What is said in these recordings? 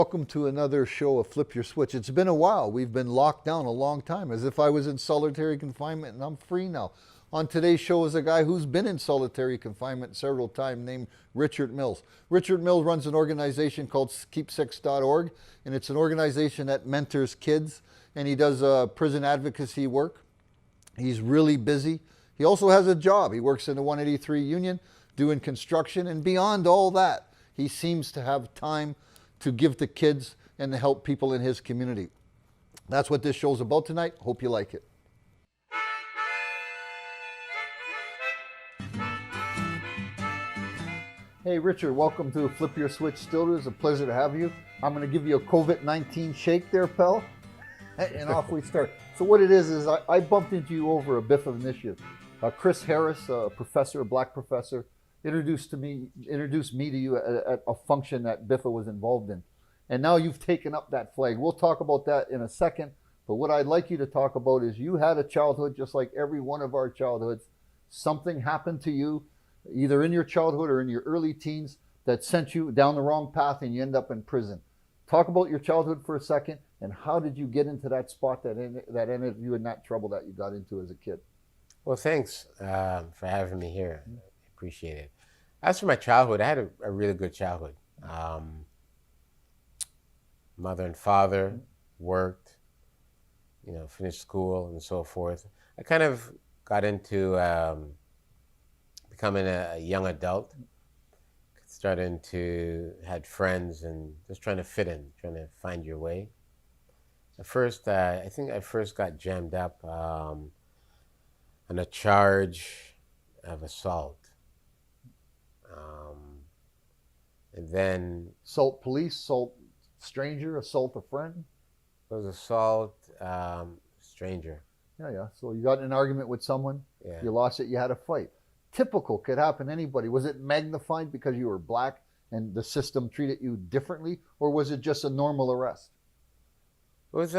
Welcome to another show of Flip Your Switch. It's been a while. We've been locked down a long time, as if I was in solitary confinement and I'm free now. On today's show is a guy who's been in solitary confinement several times named Richard Mills. Richard Mills runs an organization called Keep6six.org, and it's an organization that mentors kids, and he does prison advocacy work. He's really busy. He also has a job. He works in the 183 union doing construction, and beyond all that, he seems to have time to give to kids and to help people in his community. That's what this show's about tonight. Hope you like it. Hey Richard, welcome to Flip Your Switch Studio. It's a pleasure to have you. I'm going to give you a COVID-19 shake there, pal. And off we start. So what it is I bumped into you over a BIFA initiative. Chris Harris, a professor, a black professor, introduced me to you at a function that BIFA was involved in. And now you've taken up that flag. We'll talk about that in a second. But what I'd like you to talk about is you had a childhood just like every one of our childhoods. Something happened to you, either in your childhood or in your early teens, that sent you down the wrong path and you end up in prison. Talk about your childhood for a second, and how did you get into that spot that ended you in that trouble that you got into as a kid? Well, thanks for having me here. I appreciate it. As for my childhood, I had a really good childhood. Mother and father worked, finished school and so forth. I kind of got into becoming a young adult, starting to had friends and just trying to fit in, trying to find your way. At first, I think I first got jammed up on a charge of assault. And then... Assault police, assault stranger, assault a friend? It was assault stranger. Yeah. So you got in an argument with someone, you lost it, you had a fight. Typical, could happen to anybody. Was it magnified because you were black and the system treated you differently, or was it just a normal arrest? It was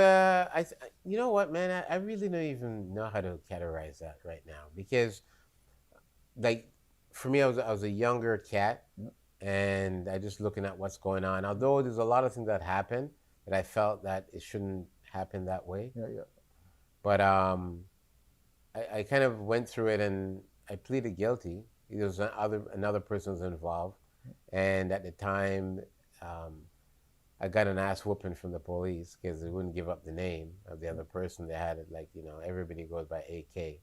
you know what, man, I really don't even know how to categorize that right now, because like for me, I was a younger cat, and I just looking at what's going on. Although there's a lot of things that happen that I felt that it shouldn't happen that way. Yeah. But I kind of went through it and I pleaded guilty. There was another person was involved, and at the time, I got an ass whooping from the police because they wouldn't give up the name of the other person. They had it like, everybody goes by AK.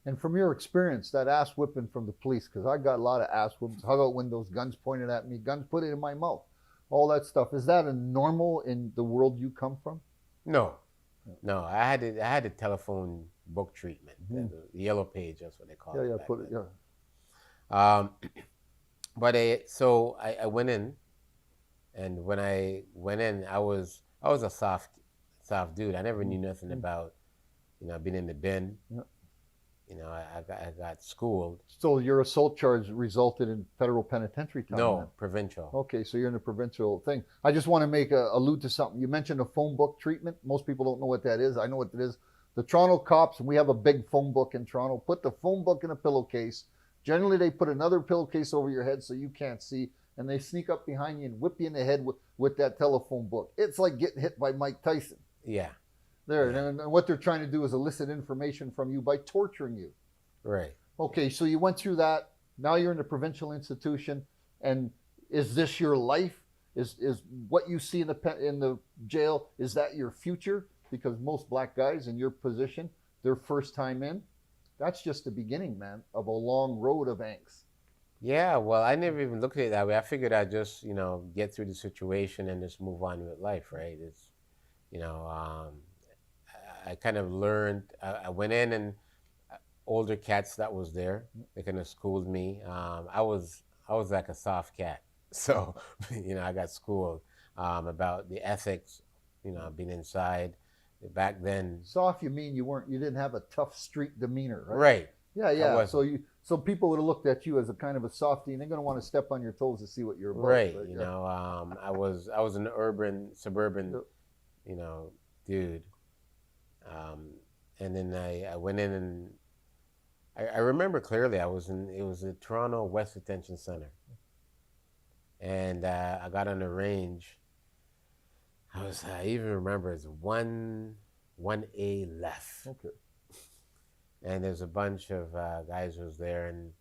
And from your experience, that ass whipping from the police, because I got a lot of ass whippings. How about when those guns pointed at me, guns put it in my mouth, all that stuff. Is that a normal in the world you come from? No. I had the telephone book treatment, the yellow page. That's what they call it. But so I went in, and when I went in, I was a soft dude. I never knew nothing about, being in the bin. I got schooled. So your assault charge resulted in federal penitentiary time? No, then? provincial. Okay, so you're in a provincial thing. I just want to make allude to something. You mentioned a phone book treatment. Most people don't know what that is. I know what it is. The Toronto cops, we have a big phone book in Toronto, put the phone book in a pillowcase. Generally, they put another pillowcase over your head so you can't see, and they sneak up behind you and whip you in the head with that telephone book. It's like getting hit by Mike Tyson. Yeah. And what they're trying to do is elicit information from you by torturing you. Right. Okay, so you went through that. Now you're in a provincial institution, and is this your life? Is what you see in the jail, is that your future? Because most black guys in your position, their first time in, that's just the beginning, man, of a long road of angst. Yeah, well, I never even looked at it that way. I figured I'd just, get through the situation and just move on with life, right? It's, I kind of learned, I went in, and older cats that was there, they kind of schooled me. I was like a soft cat. So, I got schooled about the ethics, being inside. Back then. Soft, you mean you didn't have a tough street demeanor, right? Right. Yeah. So people would have looked at you as a kind of a softie, and they're going to want to step on your toes to see what you're about. Right. I was an suburban, dude. And then I went in, and I remember clearly it was the Toronto West Detention Center. And I got on the range, I even remember it's 1A left. Okay. And there's a bunch of guys who was there. And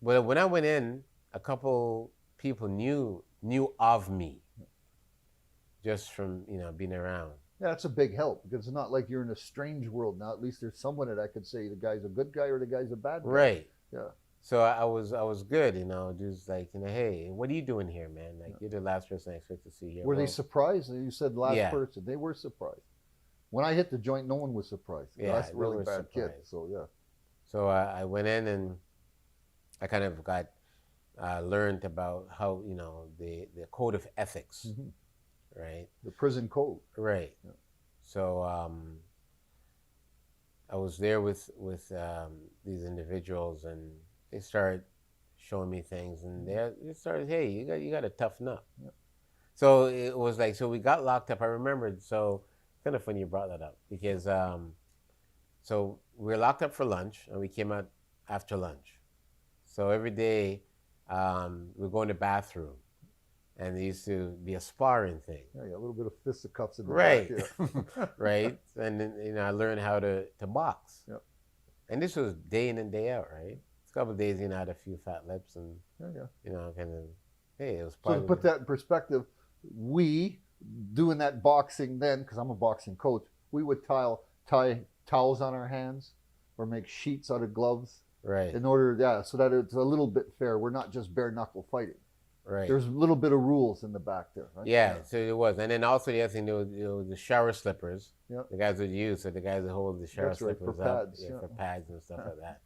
well, when I went in, a couple people knew of me just from, being around. Yeah, that's a big help because it's not like you're in a strange world now. At least there's someone that I could say the guy's a good guy or the guy's a bad guy. Right. Yeah. So I was good, just like, hey, what are you doing here, man? Like, you're the last person I expect to see here. Were they surprised? You said last Yeah. person. They were surprised. When I hit the joint, no one was surprised. Yeah, That's a they really were bad kid. surprised. So yeah. So I went in and I kind of got learned about how, the code of ethics, right? The prison code. Right. Yeah. So I was there with these individuals, and they started showing me things, and they started, hey, you got to toughen up. Yeah. So it was like, so we got locked up. I remembered. So it's kind of funny you brought that up because so we were locked up for lunch, and we came out after lunch. So every day we'd go in the bathroom, and there used to be a sparring thing. Yeah, a little bit of fisticuffs in the Right. back. Yeah. Right. And then, I learned how to box. Yep. And this was day in and day out, right? A couple of days, I had a few fat lips, and Yeah. kind of, hey, it was So part to of put that in perspective, we doing that boxing then, because I'm a boxing coach, we would tie towels on our hands or make sheets out of gloves right, in order, so that it's a little bit fair. We're not just bare knuckle fighting. right. There's a little bit of rules in the back there, right? Yeah, so it was. And then also the other thing, there was, the shower slippers. Yep. The guys would use, so the guys would hold the shower That's right, slippers for up, pads, for pads and stuff like that.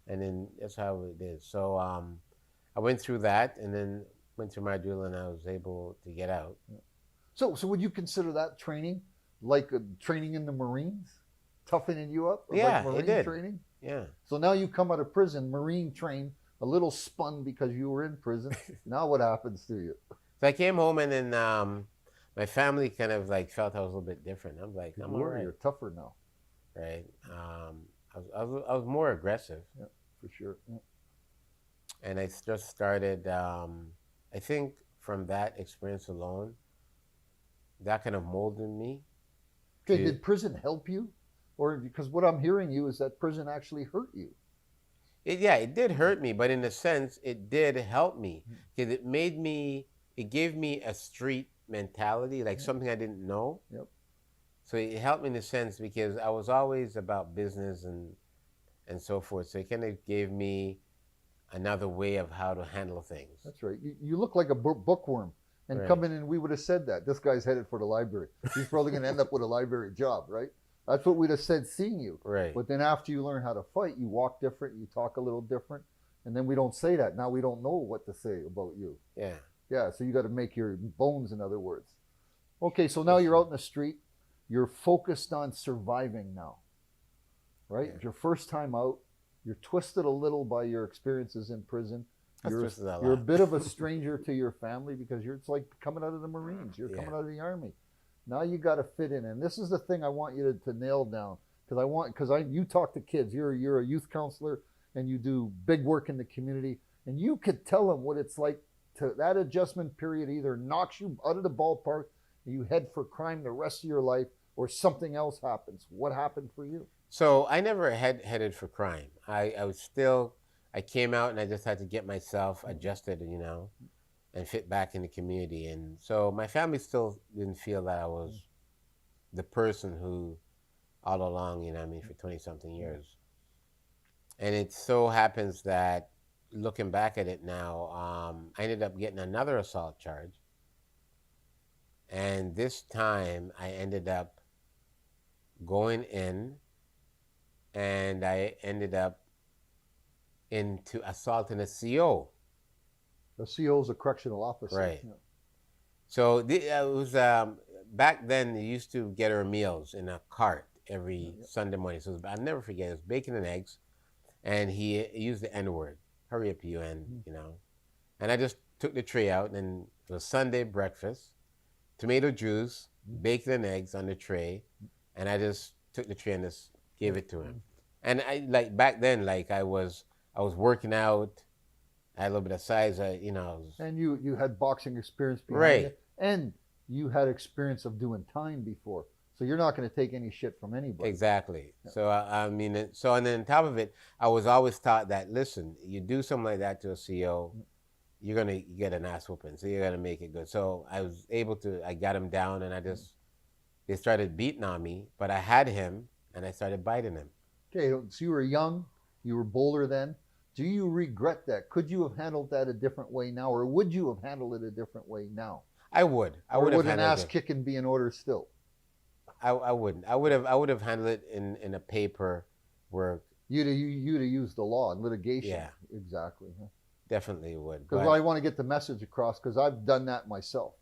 And then that's how it is. So I went through that, and then went through my drill, and I was able to get out. So would you consider that training like training in the Marines, toughening you up? Yeah, like it Marine did. training. Yeah. So now you come out of prison, Marine train, a little spun because you were in prison. Now what happens to you? So I came home, and then my family kind of like felt I was a little bit different. I'm like, I'm all right. You're tougher now. Right. I was more aggressive. Yeah, for sure. Yeah. And I just started, I think from that experience alone, that kind of molded me. Okay, did prison help you? Or because what I'm hearing you is that prison actually hurt you. It did hurt me, but in a sense, it did help me because it gave me a street mentality, like something I didn't know. Yep. So it helped me in a sense because I was always about business and so forth. So it kind of gave me another way of how to handle things. That's right. You look like a bookworm. And Right. coming in, we would have said that. This guy's headed for the library. He's probably going to end up with a library job, right? That's what we'd have said seeing you. Right. But then after you learn how to fight, you walk different, you talk a little different. And then we don't say that. Now we don't know what to say about you. Yeah. Yeah, so you got to make your bones, in other words. Okay, so now you're out in the street. You're focused on surviving now, right? Yeah. It's your first time out. You're twisted a little by your experiences in prison. You're a bit of a stranger to your family because it's like coming out of the Marines. You're coming out of the Army. Now you got to fit in, and this is the thing I want you to nail down because you talk to kids. You're a youth counselor and you do big work in the community, and you could tell them what it's like to that adjustment period either knocks you out of the ballpark, and you head for crime the rest of your life, or something else happens. What happened for you? So I never headed for crime. I came out and I just had to get myself adjusted, and fit back in the community. And so my family still didn't feel that I was the person who all along, for 20 something years. And it so happens that looking back at it now, I ended up getting another assault charge. And this time I ended up going in, and I ended up into assaulting a CO. A CO is a correctional officer. Right. Yeah. So it was back then. They used to get our meals in a cart every Sunday morning. So I'll never forget. It was bacon and eggs, and he used the N word. Hurry up, you and And I just took the tray out, and it was Sunday breakfast, tomato juice, bacon and eggs on the tray, and I just took the tray and just gave it to him. And I back then, I was working out. I had a little bit of size, And you had boxing experience behind Right. you. And you had experience of doing time before. So you're not going to take any shit from anybody. Exactly. So I mean, so and then on top of it, I was always taught that listen, you do something like that to a CO, you're gonna get an ass whooping. So you gotta make it good. So I was able to. I got him down, and they started beating on me, but I had him, and I started biting him. Okay, so you were young, you were bolder then. Do you regret that? Could you have handled that a different way now, or would you have handled it a different way now? I would. I Or would have would an handled ass it. kicking be in order still? I wouldn't. I would have handled it in a paper work. You'd have used the law and litigation. Yeah. Exactly. Definitely would. Because I want to get the message across, because I've done that myself.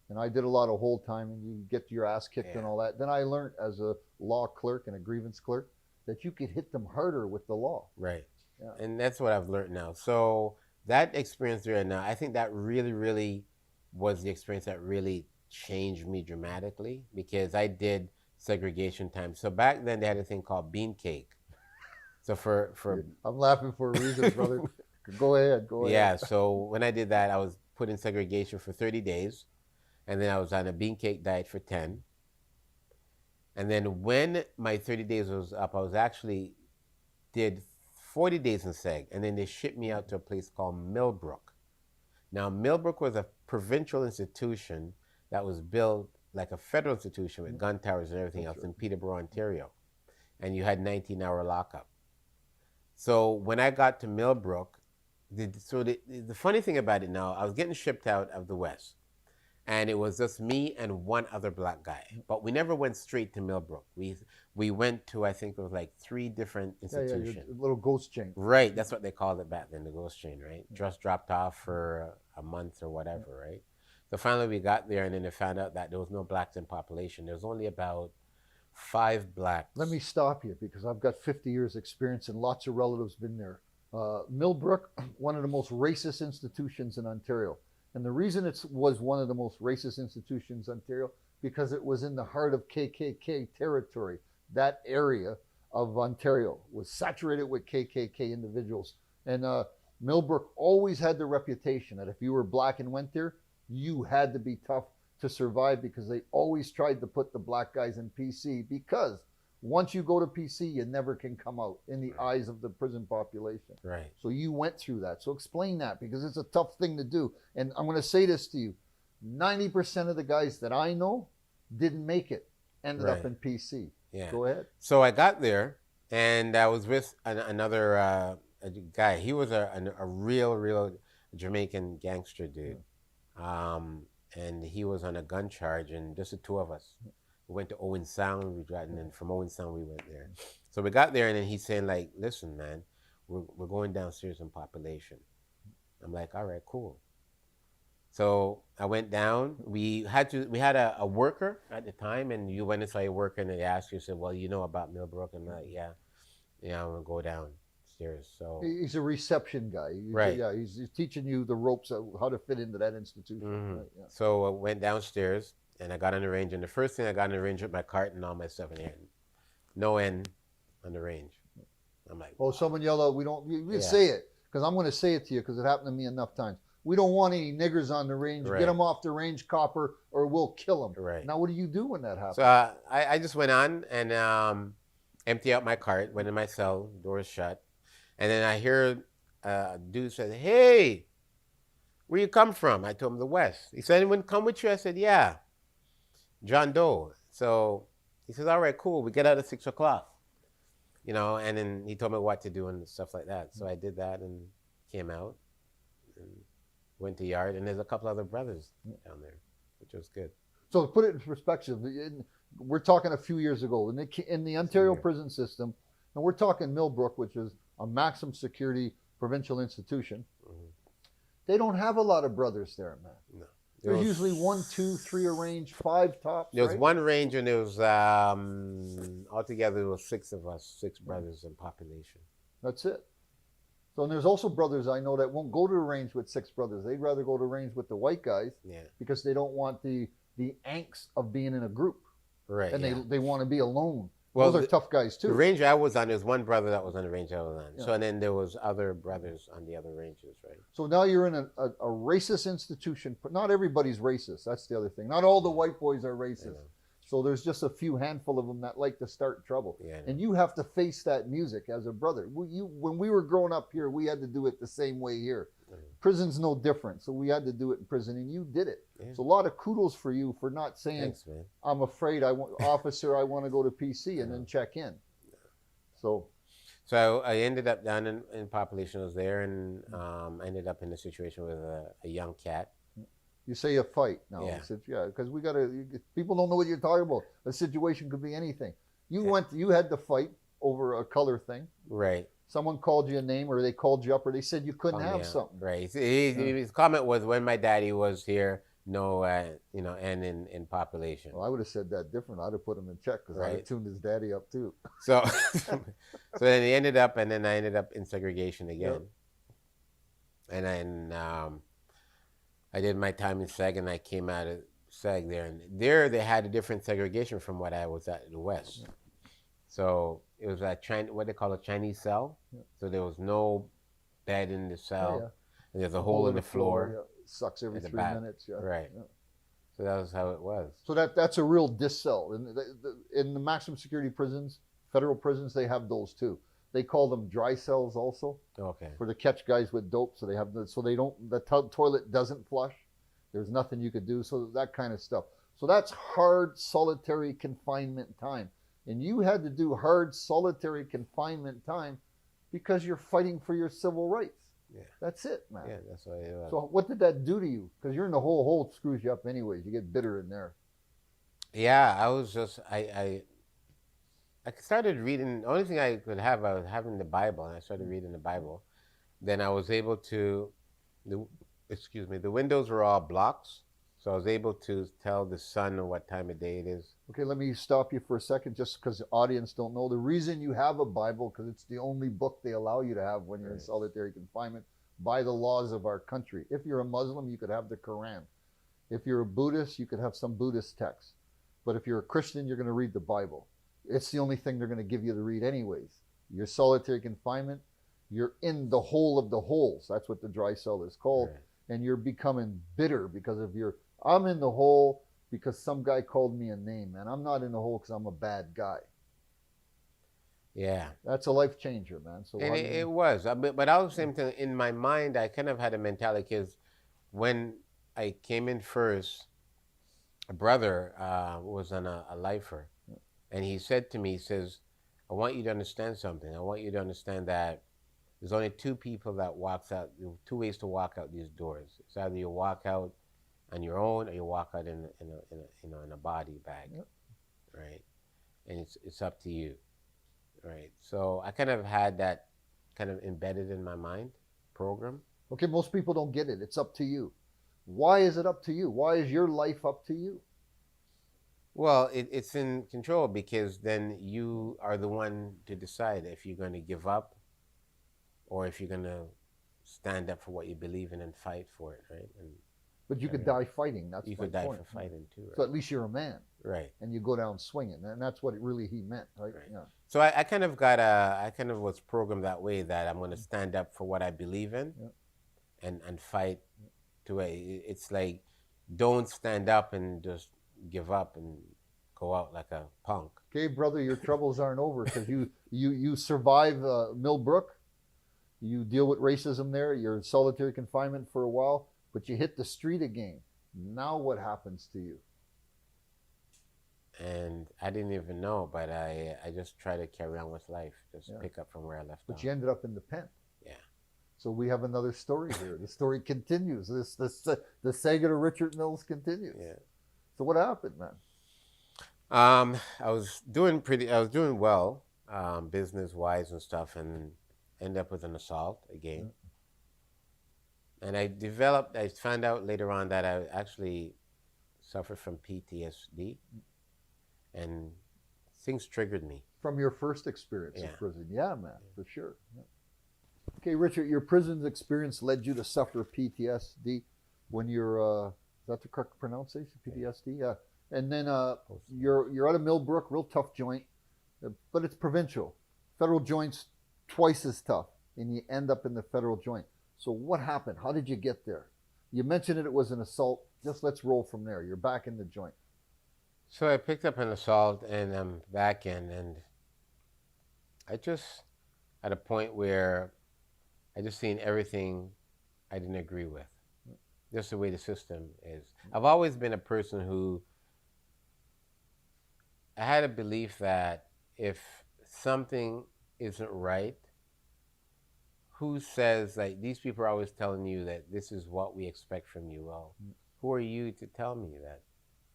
And I did a lot of hold time, and you get your ass kicked and all that. Then I learned as a law clerk and a grievance clerk that you could hit them harder with the law. Right. Yeah. And that's what I've learned now. So that experience there now, I think that really, really was the experience that really changed me dramatically, because I did segregation time. So back then they had a thing called bean cake. So for I'm laughing for a reason, brother. Go ahead. Yeah. So when I did that, I was put in segregation for 30 days, and then I was on a bean cake diet for 10. And then when my 30 days was up, I was actually did 40 days in seg, and then they shipped me out to a place called Millbrook. Now, Millbrook was a provincial institution that was built like a federal institution with gun towers and everything else in Peterborough, Ontario. And you had 19-hour lockup. So when I got to Millbrook, the funny thing about it now, I was getting shipped out of the West. And it was just me and one other black guy. But we never went straight to Millbrook. We went to, I think it was like 3 different institutions. Yeah, little ghost chain. Right, that's what they called it back then, the ghost chain, right? Just dropped off for a month or whatever, right? So finally we got there, and then they found out that there was no blacks in population. There was only about 5 blacks. Let me stop you, because I've got 50 years experience and lots of relatives been there. Millbrook, one of the most racist institutions in Ontario. And the reason it was one of the most racist institutions in Ontario, because it was in the heart of KKK territory. That area of Ontario was saturated with KKK individuals. And Millbrook always had the reputation that if you were black and went there, you had to be tough to survive, because they always tried to put the black guys in PC, because once you go to PC, you never can come out in the eyes of the prison population. Right. So you went through that. So explain that, because it's a tough thing to do. And I'm going to say this to you. 90% of the guys that I know didn't make it, ended up in PC. Yeah. Go ahead. So I got there, and I was with another a guy. He was a real Jamaican gangster dude. And he was on a gun charge, and just the 2 of us. We went to Owen Sound, and then from Owen Sound we went there. So we got there, and then he's saying like, listen, man, we're going downstairs in population. I'm like, all right, cool. So I went down. We had a worker at the time, and you went and saw your worker, and they asked you, said, well, you know about Millbrook? I'm like, yeah, I'm gonna go downstairs. So he's a reception guy. Right. Yeah, he's teaching you the ropes of how to fit into that institution. Mm-hmm. Right, yeah. So I went downstairs, and I got on the range, and the first thing I got on the range with my cart and all my stuff in there, no end on the range. I'm like, oh, someone yelled out, we say it, because I'm going to say it to you, because it happened to me enough times. We don't want any niggers on the range. Right. Get them off the range, copper, or we'll kill them. Right. Now, what do you do when that happens? So I just went on and empty out my cart, went in my cell, doors shut, and then I hear a dude say, hey, where you come from? I told him the West. He said, anyone come with you? I said, yeah. John Doe. So he says, all right, cool. We get out at 6 o'clock, and then he told me what to do and stuff like that. So I did that and came out and went to yard. And there's a couple other brothers down there, which was good. So to put it in perspective, we're talking a few years ago in the Ontario prison system, and we're talking Millbrook, which is a maximum security provincial institution. Mm-hmm. They don't have a lot of brothers there, man. No. There's usually 1, 2, 3 a range, 5 tops. There was right? 1 range, and there was altogether there was 6 of us, 6 brothers in population. That's it. So and there's also brothers I know that won't go to a range with 6 brothers. They'd rather go to range with the white guys, because they don't want the angst of being in a group. Right. And they want to be alone. Well, Those are tough guys the too. range I was on, there's one brother that was on the range I was on. Yeah. So, and then there was other brothers on the other ranges, right? So now you're in a racist institution. But not everybody's racist. That's the other thing. Not all the white boys are racist. So there's just a few handful of them that like to start trouble. Yeah, and you have to face that music as a brother. When we were growing up here, we had to do it the same way here. Prison's no different. So we had to do it in prison, and you did it. Yeah. So a lot of kudos for you for not saying, Thanks, man. I'm afraid, officer, I want to go to PC and then check in. So I ended up down in population. I was there, and I ended up in a situation with a young cat. you say a fight now. Yeah. Yeah, because people don't know what you're talking about. A situation could be anything. You had to fight over a color thing. Right. Someone called you a name, or they called you up, or they said you couldn't have something. Right. His comment was, when my daddy was here, no, and in population. Well, I would have said that different. I'd have put him in check because I had tuned his daddy up too. So, so then he ended up, and then I ended up in segregation again. Yep. And then I did my time in Seg, and I came out of Seg there. And there they had a different segregation from what I was at in the West. Yeah. So it was what they call a Chinese cell. Yeah. So there was no bed in the cell. Yeah. And there's a hole in the floor. Yeah. Sucks every 3 minutes. Yeah. Right. Yeah. So that was how it was. So that's a real dis cell. In the maximum security prisons, federal prisons, they have those too. They call them dry cells also. Okay. For to catch guys with dope, so the toilet doesn't flush. There's nothing you could do. So that kind of stuff. So that's hard solitary confinement time. And you had to do hard solitary confinement time because you're fighting for your civil rights. Yeah. That's it, man. Yeah, that's what it was. So what did that do to you? Because you're in the hole screws you up anyways. You get bitter in there. Yeah, I was just, I started reading. The only thing I could have, I was having the Bible, and I started reading the Bible. Then I was able to, the windows were all blocks. So I was able to tell the sun what time of day it is. Okay, let me stop you for a second, just because the audience don't know. The reason you have a Bible, because it's the only book they allow you to have when you're in solitary confinement by the laws of our country. If you're a Muslim, you could have the Quran. If you're a Buddhist, you could have some Buddhist texts. But if you're a Christian, you're going to read the Bible. It's the only thing they're going to give you to read anyways. Your solitary confinement, you're in the hole of the holes. That's what the dry cell is called. Right. And you're becoming bitter because of I'm in the hole because some guy called me a name, man. I'm not in the hole because I'm a bad guy. Yeah. That's a life changer, man. So and it was. But I was saying, in my mind, I kind of had a mentality, because when I came in first, a brother was on a lifer. And he said to me, he says, I want you to understand something. I want you to understand that there's only two people that walks out, two ways to walk out these doors. It's either you walk out on your own, or you walk out in a body bag, right? And it's up to you, right? So I kind of had that kind of embedded in my mind program. Okay, most people don't get it. It's up to you. Why is it up to you? Why is your life up to you? Well, it's in control, because then you are the one to decide if you're going to give up, or if you're going to stand up for what you believe in and fight for it, right? But you could die fighting. That's you could die for fighting too. Right? So at least you're a man, right? And you go down swinging, and that's what he meant, right? Yeah. So I kind of was programmed that way, that I'm going to stand up for what I believe in, and fight to it. It's like, don't stand up and just give up and go out like a punk. Okay, brother, your troubles aren't over, because you survive Millbrook. You deal with racism there. You're in solitary confinement for a while. But you hit the street again. Now what happens to you? And I didn't even know, but I just try to carry on with life, just pick up from where I left off. But you ended up in the pen. Yeah. So we have another story here. The story continues. The saga of Richard Mills continues. Yeah. So what happened, man? I was doing well, business-wise and stuff, and ended up with an assault again. And I found out later on that I actually suffered from PTSD, and things triggered me. From your first experience in prison. Yeah, man, for sure. Yeah. Okay, Richard, your prison experience led you to suffer PTSD when you're, is that the correct pronunciation? PTSD? Yeah. And then you're out of Millbrook, real tough joint. But it's provincial. Federal joint's twice as tough, and you end up in the federal joint. So what happened? How did you get there? You mentioned it was an assault. Just let's roll from there. You're back in the joint. So I picked up an assault and I'm back in, and I just at a point where I just seen everything I didn't agree with. Just the way the system is. I've always been a person who I had a belief that if something isn't right, who says like these people are always telling you that this is what we expect from you? Well, who are you to tell me that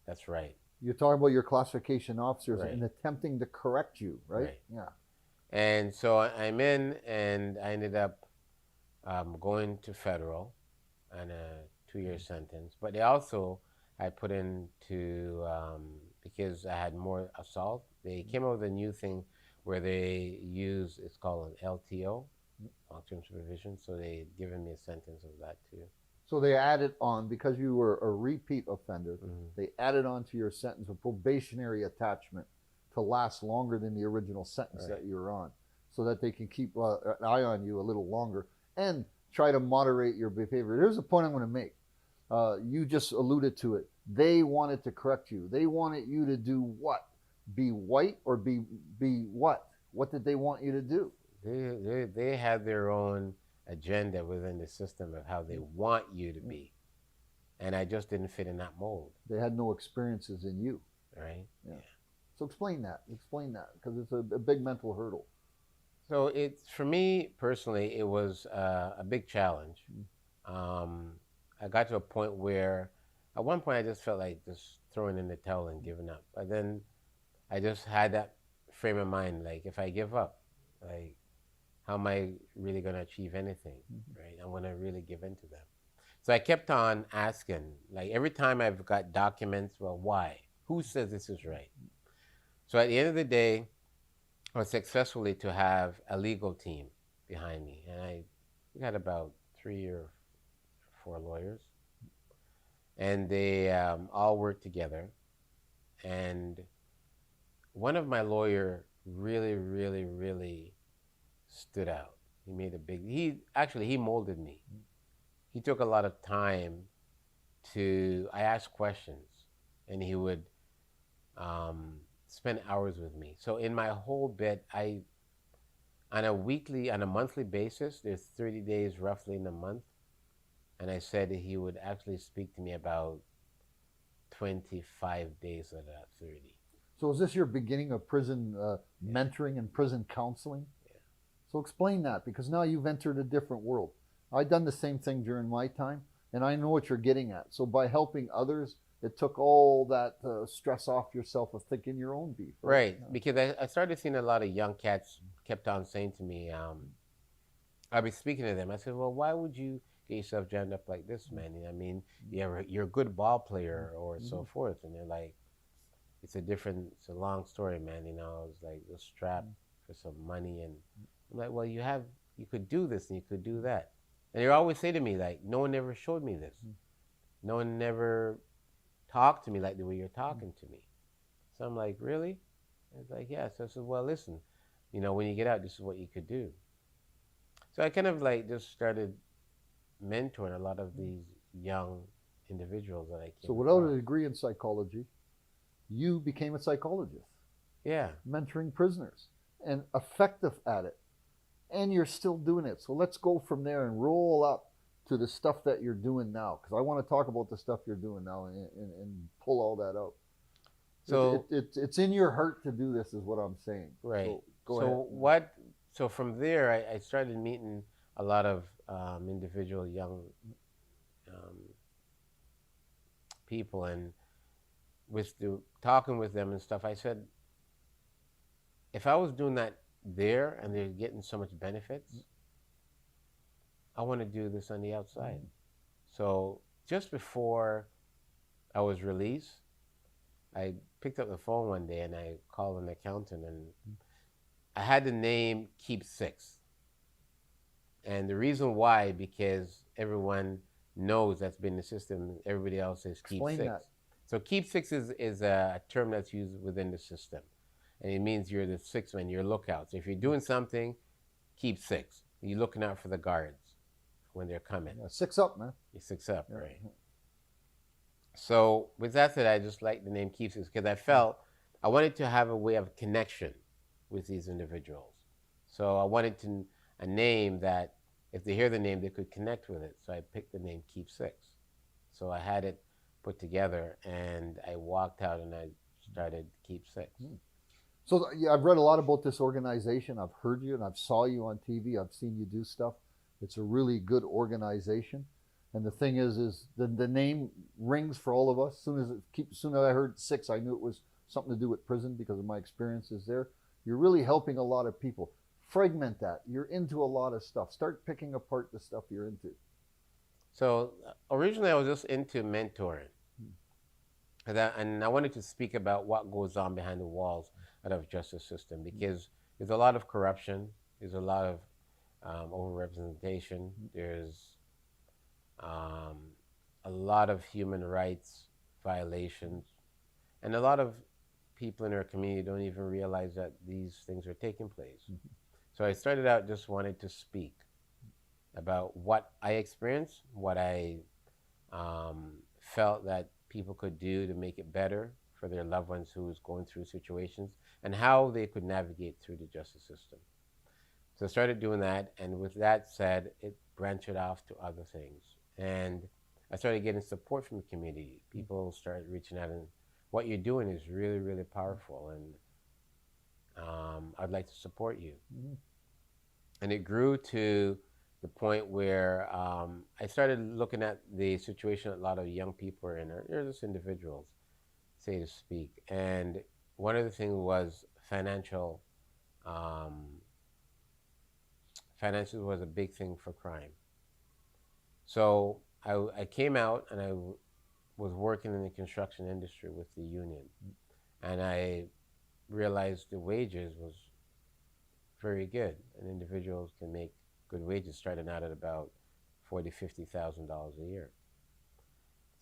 that's right? You're talking about your classification officers Right. and attempting to correct you, right? Right. Yeah. And so I'm in, and I ended up going to federal on a 2-year sentence. But they also I put into because I had more assault. They came up with a new thing where they use it's called an LTO, long-term supervision. So they given me a sentence of that too. So they added on, because you were a repeat offender, Mm-hmm. they added on to your sentence a probationary attachment to last longer than the original sentence Right. that you were on, so that they can keep an eye on you a little longer and try to moderate your behavior. Here's a point I'm going to make. You just alluded to it. They wanted to correct you. They wanted you to do what? Be white or be what? What did they want you to do? They had their own agenda within the system of how they want you to be, and I just didn't fit in that mold. They had no experiences in you. Right. Yeah. So explain that. Explain that, because it's a big mental hurdle. So it's for me personally, it was a big challenge. I got to a point where, at one point, I just felt like just throwing in the towel and giving up. But then I just had that frame of mind, like if I give up, like how am I really going to achieve anything, right? I'm going to really give in to them. So I kept on asking, like every time I've got documents, well, why? Who says this is right? So at the end of the day, I was successfully to have a legal team behind me, and we had about 3 or 4 lawyers, and they all worked together. And one of my lawyer really, really, really stood out. He made a big. He molded me. He took a lot of time to. I asked questions, and he would spend hours with me. So in my whole bit, on a monthly basis, there's 30 days roughly in a month, and I said that he would actually speak to me about 25 days of that 30. So is this your beginning of prison mentoring and prison counseling? Yeah. So explain that, because now you've entered a different world. I've done the same thing during my time, and I know what you're getting at. So by helping others, it took all that stress off yourself of thinking your own beef. Right, Yeah. because I started seeing a lot of young cats kept on saying to me, I'd be speaking to them. I said, well, why would you get yourself jammed up like this, man? I mean, you're a good ball player or so forth. And they're like, it's a long story, man. I was like, just strapped for some money. And I'm like, well, you could do this and you could do that. And they always say to me, like, no one ever showed me this. No one never talked to me like the way you're talking to me. So I'm like, really? And it's like, yeah. So I said, well, listen, when you get out, this is what you could do. So I kind of like just started mentoring a lot of these young individuals that I came So without across. a degree in psychology, you became a psychologist, Yeah. mentoring prisoners and effective at it. And you're still doing it. So let's go from there and roll up to the stuff that you're doing now, because I want to talk about the stuff you're doing now and pull all that out. So it's in your heart to do this, is what I'm saying. right. So go So ahead. So from there, I started meeting a lot of individual young um, people, and talking with them and stuff, I said, if I was doing that there and they're getting so much benefits, I want to do this on the outside. So just before I was released, I picked up the phone one day and I called an accountant, and I had the name Keep6. And the reason why, because everyone knows that's been the system. Everybody else says Explain Keep6. that. So Keep6 is a term that's used within the system. and it means you're the sixth man, you're lookout. So if you're doing something, keep six. You're looking out for the guards when they're coming. Yeah, six up, man. You're six up, Yeah. right? So with that said, I just like the name Keep6six because I felt I wanted to have a way of connection with these individuals. So I wanted a name that if they hear the name, they could connect with it. So I picked the name Keep6. So I had it put together, and I walked out and I started Keep6. So yeah, I've read a lot about this organization. I've heard you and I've saw you on TV. I've seen you do stuff. It's a really good organization. And the thing is the name rings for all of us. Soon as I heard six, I knew it was something to do with prison because of my experiences there. You're really helping a lot of people. Fragment that. You're into a lot of stuff. Start picking apart the stuff you're into. So originally I was just into mentoring. And I wanted to speak about what goes on behind the walls of the justice system because there's a lot of corruption, there's a lot of overrepresentation, there's a lot of human rights violations, and a lot of people in our community don't even realize that these things are taking place. So I started out just wanting to speak about what I experienced, what I felt that people could do to make it better for their loved ones who was going through situations, and how they could navigate through the justice system. So I started doing that, and with that said, it branched off to other things. And I started getting support from the community. People started reaching out, and what you're doing is really, really powerful, and I'd like to support you. And it grew to the point where I started looking at the situation a lot of young people are in. They're just individuals, say to speak. And one of the things was financial. Finances was a big thing for crime. So I came out and I was working in the construction industry with the union. And I realized the wages was very good, and individuals can make good wages starting out at about $40,000-$50,000 a year.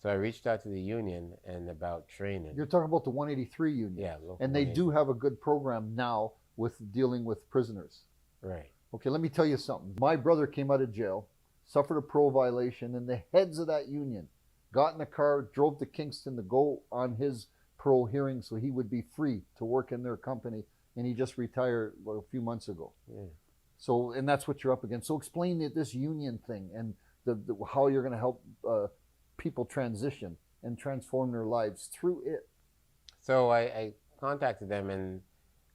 So I reached out to the union and about training. You're talking about the 183 union. Yeah, and they do have a good program now with dealing with prisoners. Right. Okay, let me tell you something. My brother came out of jail, suffered a parole violation, and the heads of that union got in a car, drove to Kingston to go on his parole hearing so he would be free to work in their company, and he just retired a few months ago. Yeah. So, and that's what you're up against. So explain this union thing and how you're going to help people transition and transform their lives through it. So I contacted them and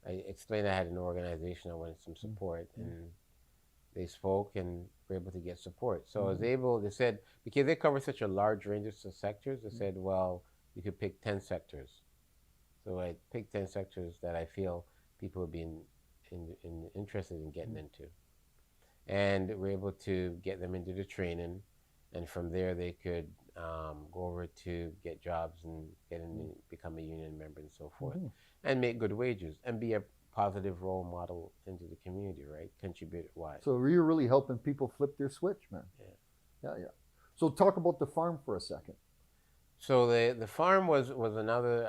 I explained I had an organization, I wanted some support, and they spoke and were able to get support. So I was able, they said, because they cover such a large range of sectors, they said, well, you could pick 10 sectors. So I picked 10 sectors that I feel people would be interested in getting into. And we're able to get them into the training, and from there they could go over to get jobs and become a union member and so forth, and make good wages and be a positive role model into the community, right? Contribute wise. So you're really helping people flip their switch, man. Yeah. So talk about the farm for a second. So the farm was another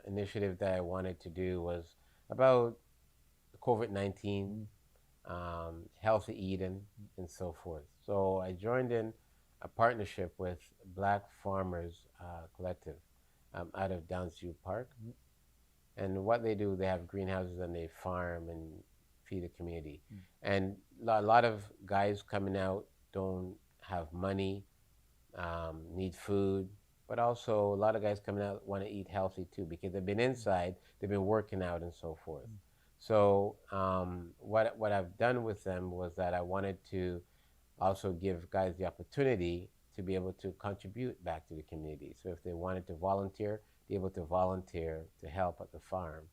initiative that I wanted to do, was about COVID-19, healthy eating, and so forth. So I joined in a partnership with Black Farmers Collective out of Downsview Park. And what they do, they have greenhouses and they farm and feed the community. And a lot of guys coming out don't have money, need food, but also a lot of guys coming out want to eat healthy too, because they've been inside, they've been working out and so forth. So what I've done with them was that I wanted to also give guys the opportunity to be able to contribute back to the community. So if they wanted to volunteer, be able to volunteer to help at the farm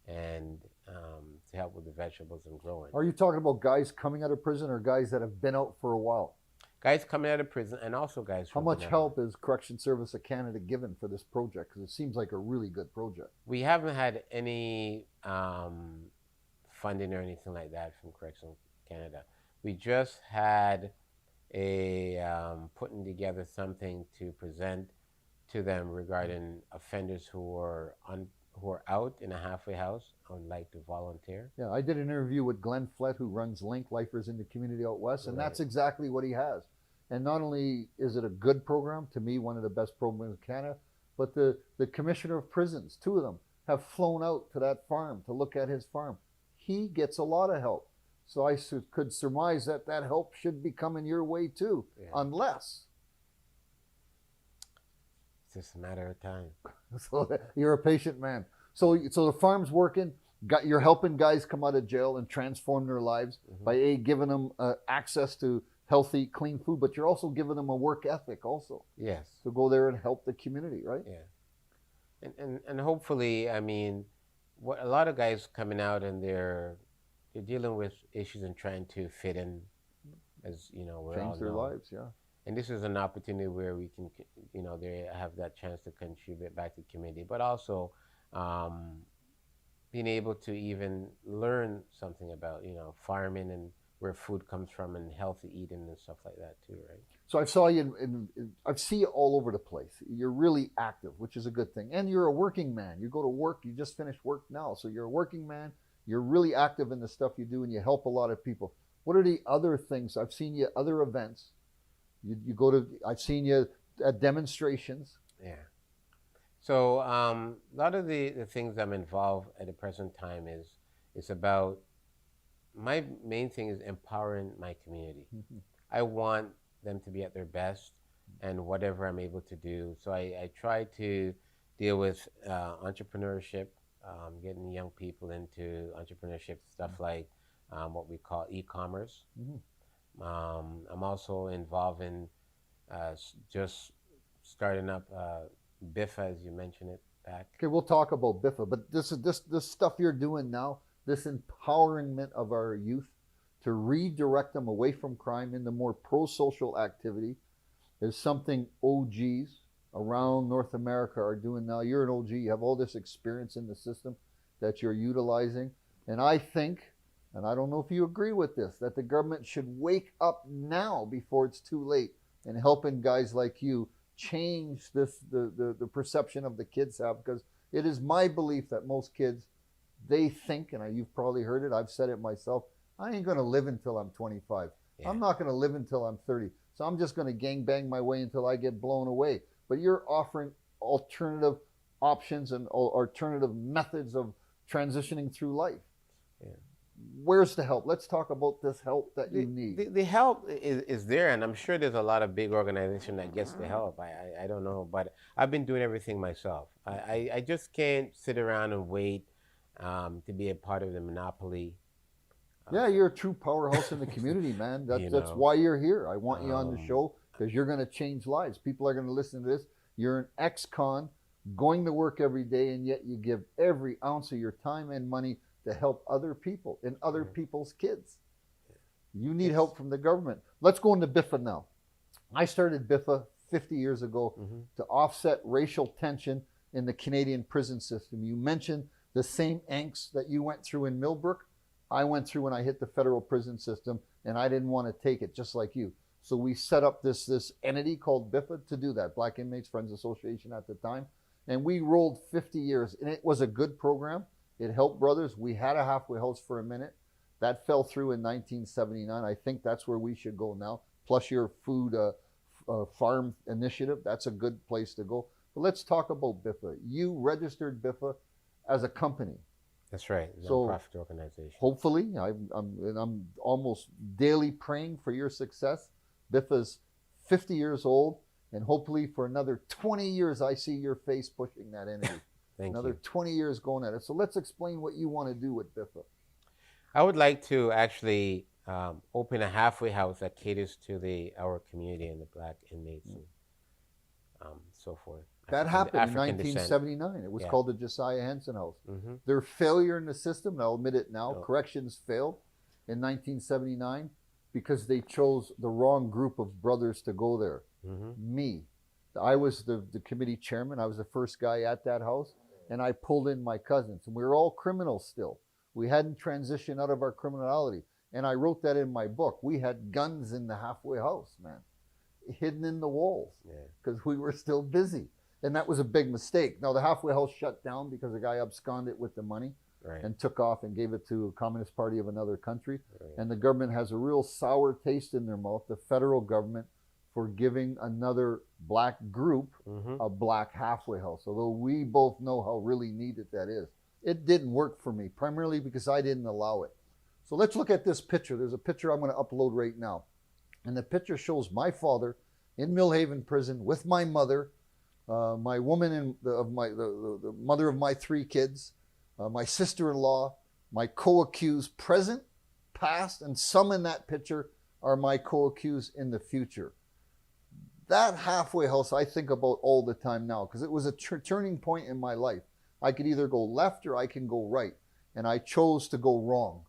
and to help with the vegetables and growing. Are you talking about guys coming out of prison or guys that have been out for a while? Guys coming out of prison, and also guys How much help is Correction Service of Canada given for this project? Because it seems like a really good project. We haven't had any funding or anything like that from Correctional Canada. We just had a putting together something to present to them regarding offenders who were who are out in a halfway house would like to volunteer. Yeah, I did an interview with Glenn Flett, who runs Link Lifers in the Community out west, and that's Right. exactly what he has. And not only is it a good program, to me, one of the best programs in Canada, but the commissioner of prisons, two of them, have flown out to that farm to look at his farm. He gets a lot of help. So I could surmise that that help should be coming your way too, Yeah. unless. It's just a matter of time. So you're a patient man. So the farm's working. You're helping guys come out of jail and transform their lives by giving them access to healthy, clean food, but you're also giving them a work ethic also Yes. to go there and help the community, right? Yeah. And hopefully, I mean, what a lot of guys coming out and they're dealing with issues and trying to fit in, as you know, we're all Change their know. lives, yeah. And this is an opportunity where we can, you know, they have that chance to contribute back to the community, but also being able to even learn something about, you know, farming and where food comes from and healthy eating and stuff like that too, right? So I saw you I see you all over the place. You're really active, which is a good thing. And you're a working man. You go to work, you just finished work now. So you're a working man. You're really active in the stuff you do and you help a lot of people. What are the other things? I've seen you at other events. You go to, I've seen you at demonstrations. Yeah. So a lot of the things I'm involved at the present time is about, my main thing is empowering my community. I want them to be at their best and whatever I'm able to do. So I try to deal with entrepreneurship, getting young people into entrepreneurship, stuff like what we call e-commerce. I'm also involved in just starting up BIFA, as you mentioned it back. Okay, we'll talk about BIFA, but this stuff you're doing now, this empowerment of our youth to redirect them away from crime into more pro-social activity is something OGs around North America are doing now. You're an OG, you have all this experience in the system that you're utilizing. And I think, and I don't know if you agree with this, that the government should wake up now before it's too late and helping guys like you change the perception of the kids have, because it is my belief that most kids, they think, and you've probably heard it, I've said it myself, I ain't going to live until I'm 25. Yeah. I'm not going to live until I'm 30. So I'm just going to gangbang my way until I get blown away. But you're offering alternative options and alternative methods of transitioning through life. Yeah. Where's the help? Let's talk about this help that you need. The help is there, and I'm sure there's a lot of big organization that gets the help. I don't know, but I've been doing everything myself. I just can't sit around and wait to be a part of the monopoly. Yeah, you're a true powerhouse in the community, man. That's why you're here. I want you on the show because you're going to change lives. People are going to listen to this. You're an ex-con, going to work every day, and yet you give every ounce of your time and money to help other people and other people's kids. You need help from the government. Let's go into BIFA now. I started BIFA 50 years ago to offset racial tension in the Canadian prison system. You mentioned the same angst that you went through in Millbrook. I went through when I hit the federal prison system, and I didn't want to take it, just like you. So we set up this entity called BIFA to do that, Black Inmates Friends Association at the time. And we rolled 50 years, and it was a good program. It helped brothers. We had a halfway house for a minute. That fell through in 1979. I think that's where we should go now. Plus your food farm initiative, that's a good place to go. But let's talk about BIFA. You registered BIFA as a company. That's right. It's a so nonprofit organization. Hopefully, I'm almost daily praying for your success. BIFA's 50 years old, and hopefully for another 20 years, I see your face pushing that entity. Another 20 years going at it. So let's explain what you want to do with BIFA. I would like to actually open a halfway house that caters to our community and the Black inmates and so forth. That happened in 1979. It was called the Josiah Henson House. Their failure in the system, and I'll admit it now, corrections failed in 1979 because they chose the wrong group of brothers to go there. Me. I was the committee chairman. I was the first guy at that house, and I pulled in my cousins. And we were all criminals still. We hadn't transitioned out of our criminality. And I wrote that in my book. We had guns in the halfway house, man, hidden in the walls because we were still busy. And that was a big mistake. Now, the halfway house shut down because a guy absconded with the money Right. and took off and gave it to a communist party of another country. Right. And the government has a real sour taste in their mouth, the federal government, for giving another black group a black halfway house, although we both know how really needed that is. It didn't work for me, primarily because I didn't allow it. So let's look at this picture. There's a picture I'm going to upload right now. And the picture shows my father in Millhaven prison with my mother, my woman, the mother of my 3 kids, my sister-in-law, my co-accused present, past, and some in that picture are my co-accused in the future. That halfway house I think about all the time now, because it was a turning point in my life. I could either go left or I can go right, and I chose to go wrong.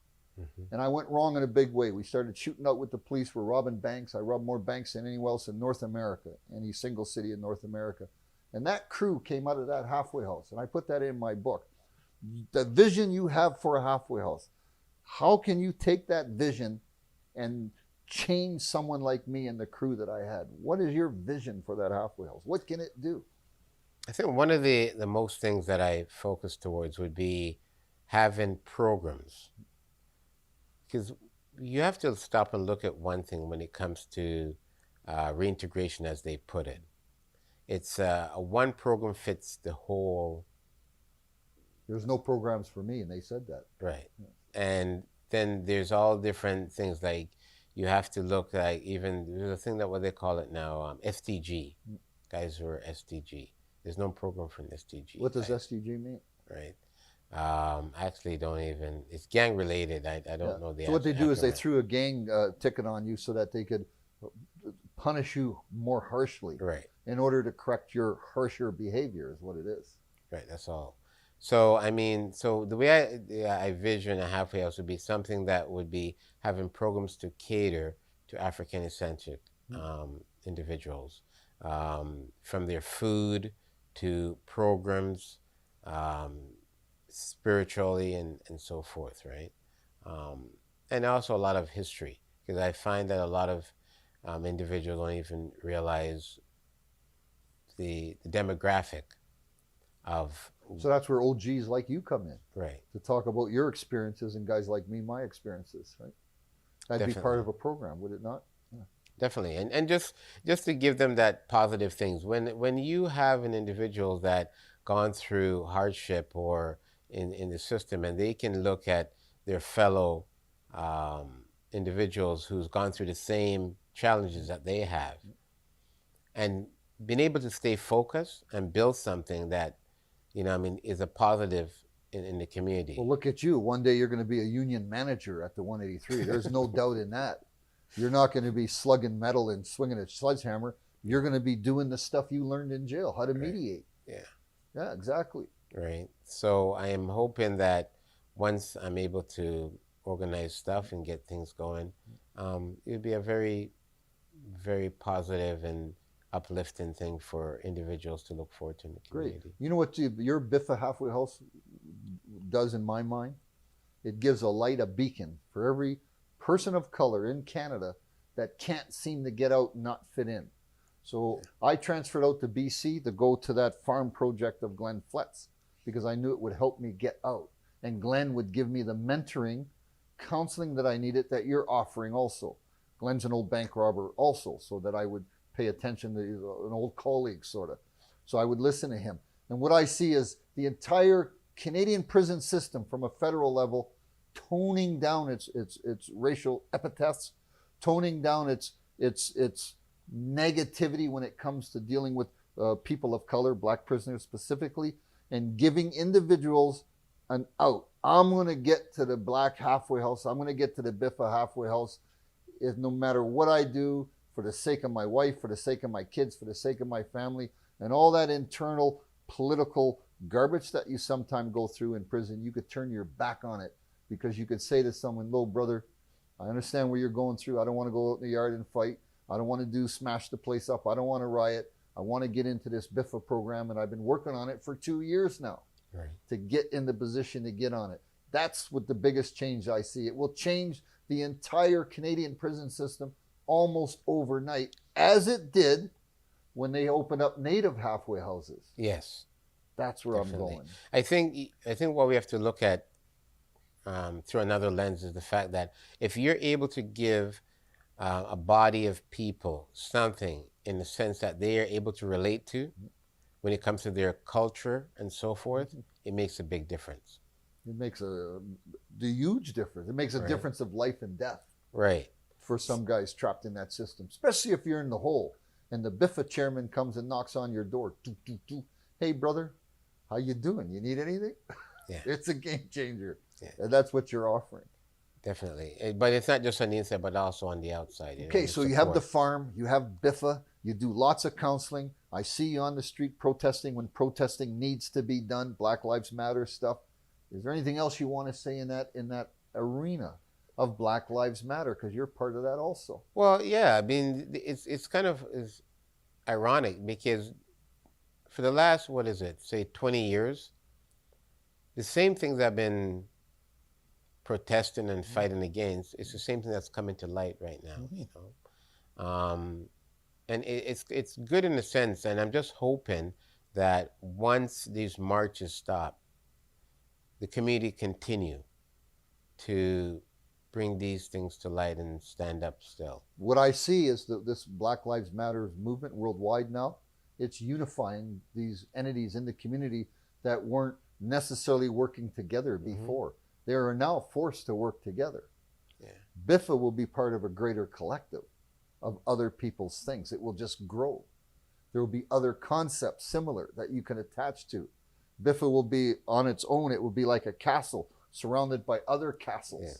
And I went wrong in a big way. We started shooting out with the police. We're robbing banks. I robbed more banks than anyone else in North America, any single city in North America. And that crew came out of that halfway house, and I put that in my book. The vision you have for a halfway house, how can you take that vision and change someone like me and the crew that I had? What is your vision for that halfway house? What can it do? I think one of the most things that I focus towards would be having programs. Because you have to stop and look at one thing when it comes to reintegration, as they put it. It's one program fits the whole. There's no programs for me, and they said that. Right. Yeah. And then there's all different things, like you have to look like, even there's a thing that what they call it now, SDG. Guys who are SDG. There's no program for an SDG. What does SDG mean? Right. I actually don't even, it's gang related. I don't know the. So what they do is they threw a gang ticket on you so that they could punish you more harshly. Right. In order to correct your harsher behavior is what it is. Right, that's all. So, I mean, so the way I vision a halfway house would be something that would be having programs to cater to African-centric individuals, from their food to programs, spiritually and so forth, right? And also a lot of history, because I find that a lot of individuals don't even realize the demographic of. So that's where OGs like you come in, right? To talk about your experiences, and guys like me, my experiences, right? That'd Definitely. Be part of a program, would it not? Yeah. Definitely, and just to give them that positive things. When you have an individual that gone through hardship or in the system, and they can look at their fellow individuals who's gone through the same challenges that they have, and being able to stay focused and build something that, is a positive in the community. Well, look at you. One day you're going to be a union manager at the 183. There's no doubt in that. You're not going to be slugging metal and swinging a sledgehammer. You're going to be doing the stuff you learned in jail, how to mediate. Yeah. Yeah, exactly. Right. So I am hoping that once I'm able to organize stuff and get things going, it'd be a very, very positive and uplifting thing for individuals to look forward to in the community. Great. You know what your Biffa halfway house does in my mind? It gives a light, a beacon for every person of color in Canada that can't seem to get out and not fit in. So I transferred out to BC to go to that farm project of Glenn Fletz because I knew it would help me get out. And Glenn would give me the mentoring, counseling that I needed that you're offering also. Glenn's an old bank robber also, so that I would pay attention to an old colleague, sort of. So I would listen to him. And what I see is the entire Canadian prison system from a federal level toning down its racial epithets, toning down its negativity when it comes to dealing with people of color, black prisoners specifically, and giving individuals an out. I'm going to get to the black halfway house. I'm going to get to the Biffa halfway house. No matter what I do, for the sake of my wife, for the sake of my kids, for the sake of my family, and all that internal political garbage that you sometimes go through in prison, you could turn your back on it because you could say to someone, "Low, brother, I understand what you're going through. I don't want to go out in the yard and fight. I don't want to smash the place up. I don't want to riot. I want to get into this Biffa program, and I've been working on it for 2 years now to get in the position to get on it." That's what the biggest change I see. It will change the entire Canadian prison system almost overnight, as it did when they open up native halfway houses. Yes, That's where definitely. I'm going. I think what we have to look at through another lens is the fact that if you're able to give a body of people something in the sense that they are able to relate to when it comes to their culture and so forth, it makes a big difference. It makes the huge difference. It makes a Right. difference of life and death Right. for some guys trapped in that system, especially if you're in the hole and the BIFA chairman comes and knocks on your door. Doo, doo, doo. Hey, brother, how you doing? You need anything? Yeah. It's a game changer. Yeah. And that's what you're offering. Definitely. But it's not just on the inside, but also on the outside. Okay, so you have the farm, you have BIFA, you do lots of counseling. I see you on the street protesting when protesting needs to be done, Black Lives Matter stuff. Is there anything else you want to say in that arena of Black Lives Matter? Because you're part of that also. Well, yeah. I mean, it's kind of is ironic because for the last, what is it, say 20 years, the same things I've been protesting and fighting against, it's the same thing that's coming to light right now. And it's good in a sense, and I'm just hoping that once these marches stop, the community continue to bring these things to light and stand up still. What I see is that this Black Lives Matter movement worldwide now, it's unifying these entities in the community that weren't necessarily working together before. They are now forced to work together. Yeah. BIFA will be part of a greater collective of other people's things. It will just grow. There will be other concepts similar that you can attach to. BIFA will be on its own. It will be like a castle surrounded by other castles. Yeah.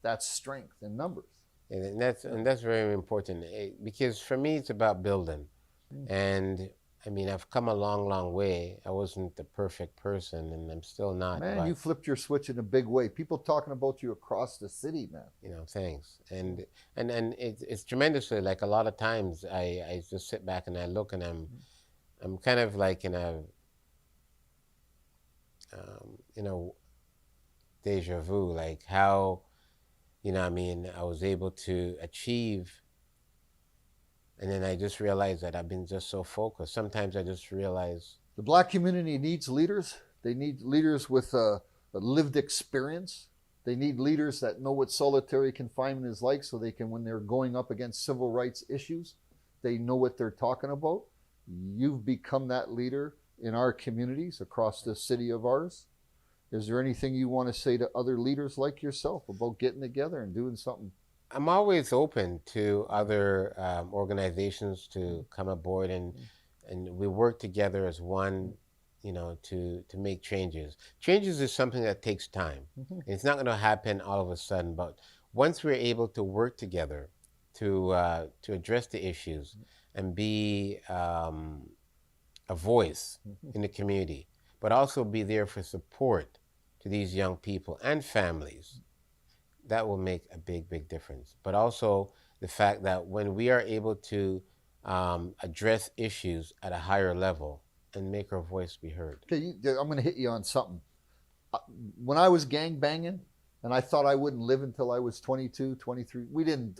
That's strength in numbers. And that's very important because for me it's about building. And I mean, I've come a long, long way. I wasn't the perfect person, and I'm still not. Man, but, you flipped your switch in a big way. People talking about you across the city, man. you know, thanks. And it's tremendously, like a lot of times I just sit back and I look and I'm kind of like in a deja vu, like how, I mean, I was able to achieve, and then I just realized that I've been just so focused. Sometimes I just realize The Black community needs leaders. They need leaders with a lived experience. They need leaders that know what solitary confinement is like, so they can, when they're going up against civil rights issues, they know what they're talking about. You've become that leader in our communities across this city of ours. Is there anything you want to say to other leaders like yourself about getting together and doing something? I'm always open to other organizations to come aboard, and we work together as one, to make changes. Changes is something that takes time. It's not going to happen all of a sudden, but once we're able to work together to address the issues and be a voice in the community, but also be there for support to these young people and families, that will make a big, big difference. But also the fact that when we are able to address issues at a higher level and make our voice be heard. Okay, I'm going to hit you on something. When I was gang banging, and I thought I wouldn't live until I was 22, 23.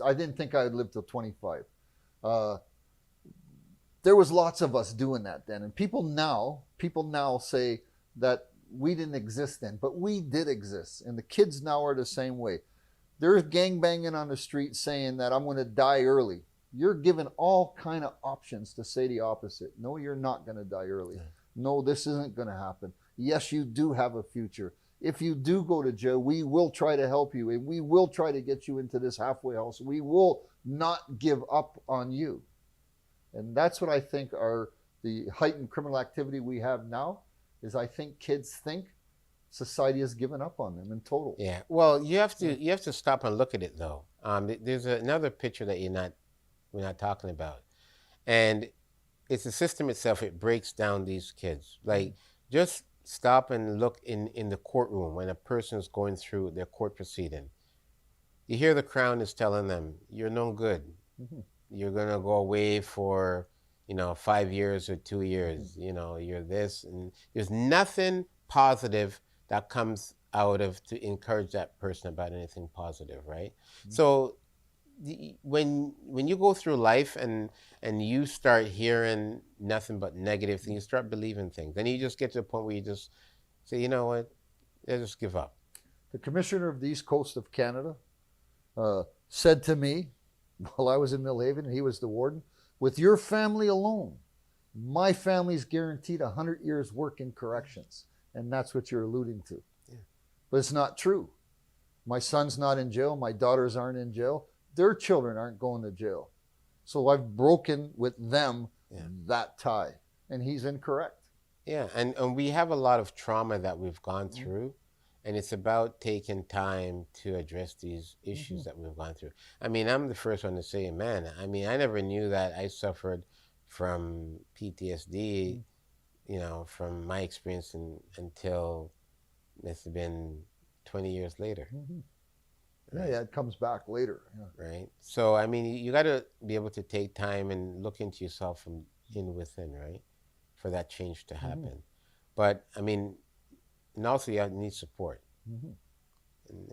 I didn't think I would live till 25. There was lots of us doing that then. And people now say that we didn't exist then, but we did exist. And the kids now are the same way. There's gang banging on the street saying that I'm going to die early. You're given all kind of options to say the opposite. No, you're not going to die early. Yeah. No, this isn't going to happen. Yes, you do have a future. If you do go to jail, we will try to help you, and we will try to get you into this halfway house. We will not give up on you. And that's what I think are the heightened criminal activity we have now, is I think kids think society has given up on them in total. Yeah. Well, you have to stop and look at it though. There's another picture that we're not talking about, and it's the system itself. It breaks down these kids. Like, just stop and look in the courtroom when a person is going through their court proceeding. You hear the Crown is telling them, "You're no good. You're gonna go away for 5 years or 2 years. You're this," and there's nothing positive that comes out of to encourage that person about anything positive, right? So when you go through life and you start hearing nothing but negative things, you start believing things. Then you just get to a point where you just say, you know what, I just give up. The commissioner of the East Coast of Canada said to me while I was in Millhaven, and he was the warden, with your family alone, my family's guaranteed 100 years work in corrections. And that's what you're alluding to. Yeah. But it's not true. My son's not in jail. My daughters aren't in jail. Their children aren't going to jail. So I've broken with them that tie. And he's incorrect. Yeah, and we have a lot of trauma that we've gone through. And it's about taking time to address these issues that we've gone through. I mean, I'm the first one to say, man, I mean, I never knew that I suffered from PTSD, you know, from my experience until it's been 20 years later. Right? Yeah, it comes back later. Yeah. Right? So, I mean, you got to be able to take time and look into yourself from within, right? For that change to happen. But, I mean, and also you need support.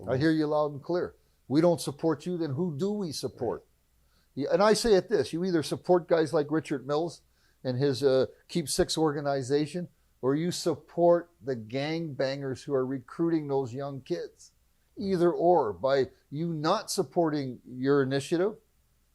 I hear you loud and clear. We don't support you, then who do we support? Right. Yeah, and I say it this, you either support guys like Richard Mills and his Keep6six organization, or you support the gangbangers who are recruiting those young kids. Either or. By you not supporting your initiative,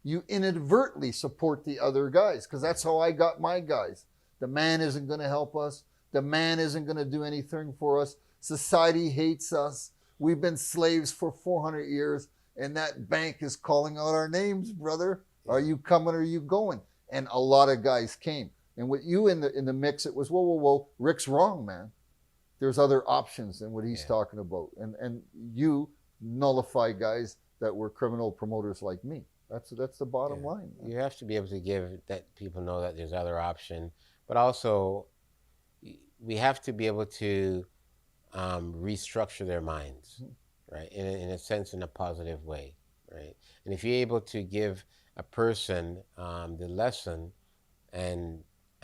you inadvertently support the other guys, because that's how I got my guys. The man isn't going to help us. The man isn't going to do anything for us. Society hates us. We've been slaves for 400 years, and that bank is calling out our names, brother. Are you coming or are you going? And a lot of guys came. And with you in the mix, it was, whoa, whoa, whoa, Rick's wrong, man. There's other options than what he's talking about. And you nullify guys that were criminal promoters like me. That's the bottom line. Man. You have to be able to give that people know that there's other option, but also we have to be able to restructure their minds, right? In a sense, in a positive way, right? And if you're able to give a person the lesson and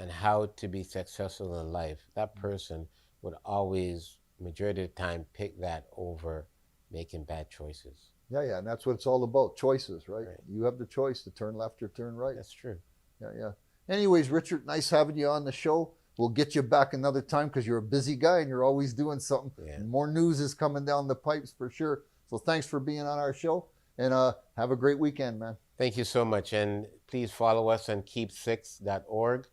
how to be successful in life, that person would always, majority of the time, pick that over making bad choices. Yeah, and that's what it's all about, choices, right? You have the choice to turn left or turn right. That's true. Yeah. Anyways, Richard, nice having you on the show. We'll get you back another time because you're a busy guy and you're always doing something. Yeah. And more news is coming down the pipes for sure. So thanks for being on our show, and have a great weekend, man. Thank you so much. And please follow us on keep6.org.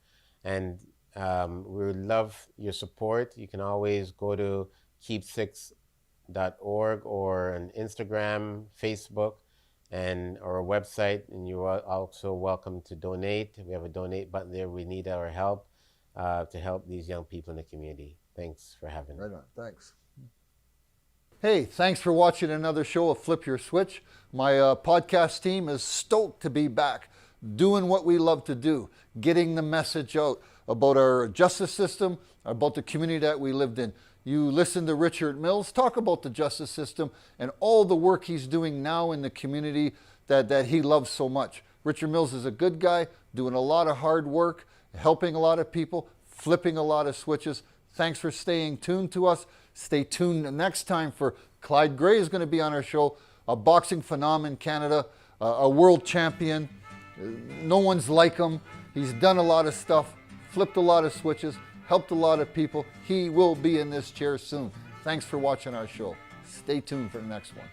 And we would love your support. You can always go to keep6.org or on Instagram, Facebook, or a website. And you are also welcome to donate. We have a donate button there. We need our help to help these young people in the community. Thanks for having me. Right on. Thanks. Hey, thanks for watching another show of Flip Your Switch. My podcast team is stoked to be back doing what we love to do, getting the message out about our justice system, about the community that we lived in. You listen to Richard Mills talk about the justice system and all the work he's doing now in the community that he loves so much. Richard Mills is a good guy, doing a lot of hard work, helping a lot of people, flipping a lot of switches. Thanks for staying tuned to us. Stay tuned next time for Clyde Gray is going to be on our show, a boxing phenom in Canada, a world champion. No one's like him. He's done a lot of stuff, flipped a lot of switches, helped a lot of people. He will be in this chair soon. Thanks for watching our show. Stay tuned for the next one.